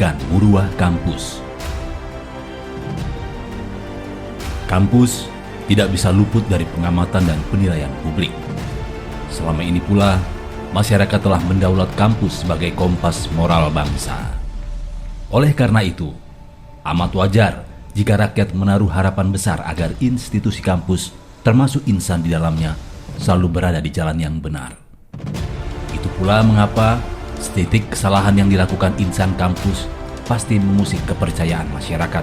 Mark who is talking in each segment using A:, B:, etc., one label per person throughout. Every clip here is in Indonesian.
A: pendidikan Muruah Kampus. Kampus tidak bisa luput dari pengamatan dan penilaian publik. Selama ini pula, masyarakat telah mendaulat kampus sebagai kompas moral bangsa. Oleh karena itu, amat wajar jika rakyat menaruh harapan besar agar institusi kampus, termasuk insan di dalamnya, selalu berada di jalan yang benar. Itu pula mengapa setitik kesalahan yang dilakukan insan kampus pasti mengusik kepercayaan masyarakat.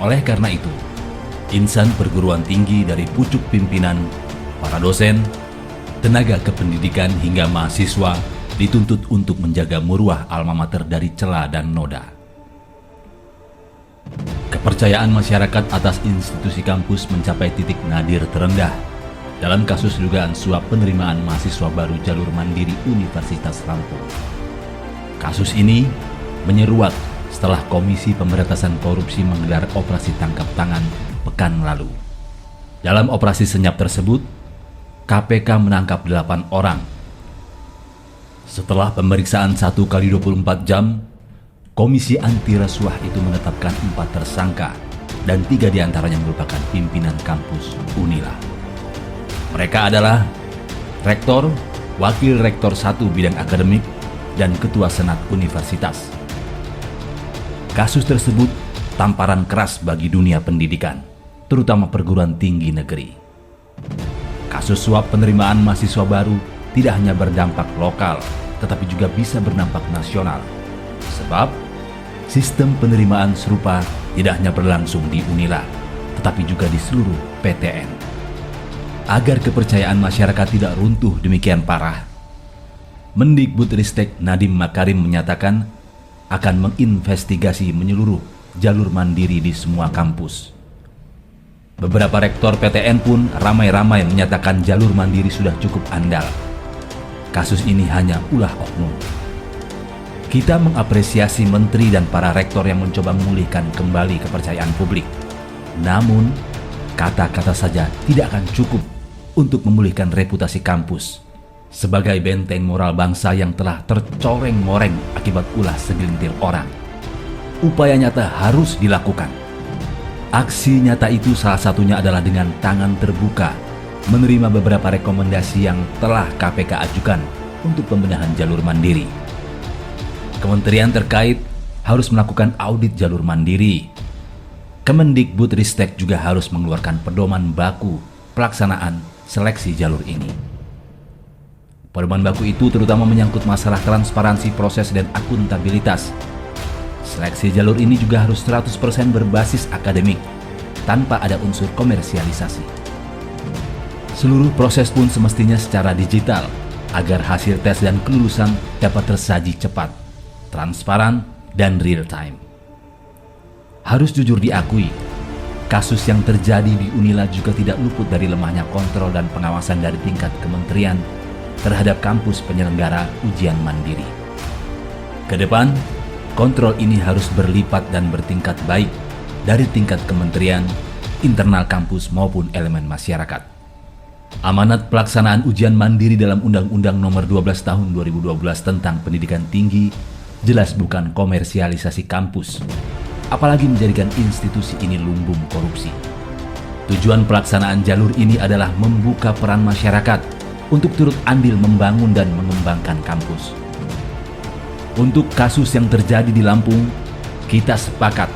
A: Oleh karena itu, insan perguruan tinggi dari pucuk pimpinan, para dosen, tenaga kependidikan hingga mahasiswa dituntut untuk menjaga muruah alma mater dari cela dan noda. Kepercayaan masyarakat atas institusi kampus mencapai titik nadir terendah dalam kasus dugaan suap penerimaan mahasiswa baru jalur mandiri Universitas Lampung. Kasus ini menyeruak setelah Komisi Pemberantasan Korupsi menggelar operasi tangkap tangan pekan lalu. Dalam operasi senyap tersebut, KPK menangkap 8 orang. Setelah pemeriksaan 1x24 jam, Komisi Anti Rasuah itu menetapkan 4 tersangka dan 3 diantaranya merupakan pimpinan kampus Unila. Mereka adalah Rektor, Wakil Rektor 1 bidang akademik, dan Ketua Senat Universitas. Kasus tersebut tamparan keras bagi dunia pendidikan, terutama perguruan tinggi negeri. Kasus suap penerimaan mahasiswa baru tidak hanya berdampak lokal, tetapi juga bisa berdampak nasional. Sebab, sistem penerimaan serupa tidak hanya berlangsung di Unila, tetapi juga di seluruh PTN. Agar kepercayaan masyarakat tidak runtuh demikian parah, Mendikbudristek Nadiem Makarim menyatakan akan menginvestigasi menyeluruh jalur mandiri di semua kampus. Beberapa rektor PTN pun ramai-ramai menyatakan jalur mandiri sudah cukup andal. Kasus ini hanya ulah oknum. Kita mengapresiasi menteri dan para rektor yang mencoba memulihkan kembali kepercayaan publik. Namun, kata-kata saja tidak akan cukup untuk memulihkan reputasi kampus sebagai benteng moral bangsa yang telah tercoreng-moreng akibat ulah segelintir orang. Upaya nyata harus dilakukan. Aksi nyata itu salah satunya adalah dengan tangan terbuka menerima beberapa rekomendasi yang telah KPK ajukan untuk pembenahan jalur mandiri. Kementerian terkait harus melakukan audit jalur mandiri. Kemendikbudristek juga harus mengeluarkan pedoman baku pelaksanaan seleksi jalur ini. Pedoman baku itu terutama menyangkut masalah transparansi proses dan akuntabilitas. Seleksi jalur ini juga harus 100% berbasis akademik, tanpa ada unsur komersialisasi. Seluruh proses pun semestinya secara digital, agar hasil tes dan kelulusan dapat tersaji cepat, transparan, dan real time. Harus jujur diakui, kasus yang terjadi di Unila juga tidak luput dari lemahnya kontrol dan pengawasan dari tingkat kementerian terhadap kampus penyelenggara ujian mandiri. Ke depan, kontrol ini harus berlipat dan bertingkat baik dari tingkat kementerian, internal kampus maupun elemen masyarakat. Amanat pelaksanaan ujian mandiri dalam Undang-Undang Nomor 12 Tahun 2012 tentang Pendidikan Tinggi jelas bukan komersialisasi kampus, apalagi menjadikan institusi ini lumbung korupsi. Tujuan pelaksanaan jalur ini adalah membuka peran masyarakat untuk turut andil membangun dan mengembangkan kampus. Untuk kasus yang terjadi di Lampung, kita sepakat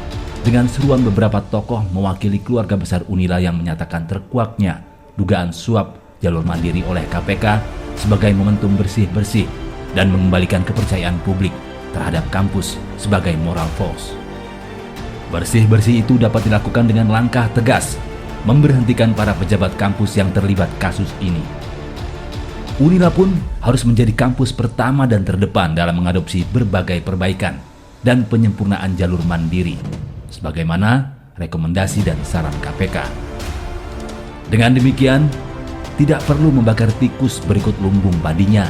A: dengan seruan beberapa tokoh mewakili keluarga besar Unila yang menyatakan terkuaknya dugaan suap jalur mandiri oleh KPK sebagai momentum bersih-bersih dan mengembalikan kepercayaan publik terhadap kampus sebagai moral force. Bersih-bersih itu dapat dilakukan dengan langkah tegas, memberhentikan para pejabat kampus yang terlibat kasus ini. Unila pun harus menjadi kampus pertama dan terdepan dalam mengadopsi berbagai perbaikan dan penyempurnaan jalur mandiri, sebagaimana rekomendasi dan saran KPK. Dengan demikian, tidak perlu membakar tikus berikut lumbung padinya.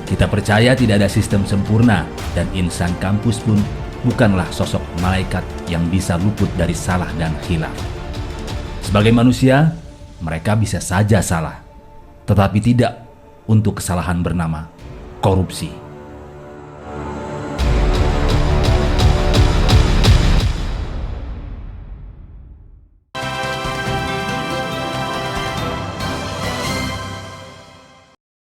A: Kita percaya tidak ada sistem sempurna dan insan kampus pun bukanlah sosok malaikat yang bisa luput dari salah dan khilaf. Sebagai manusia, mereka bisa saja salah, tetapi tidak untuk kesalahan bernama korupsi.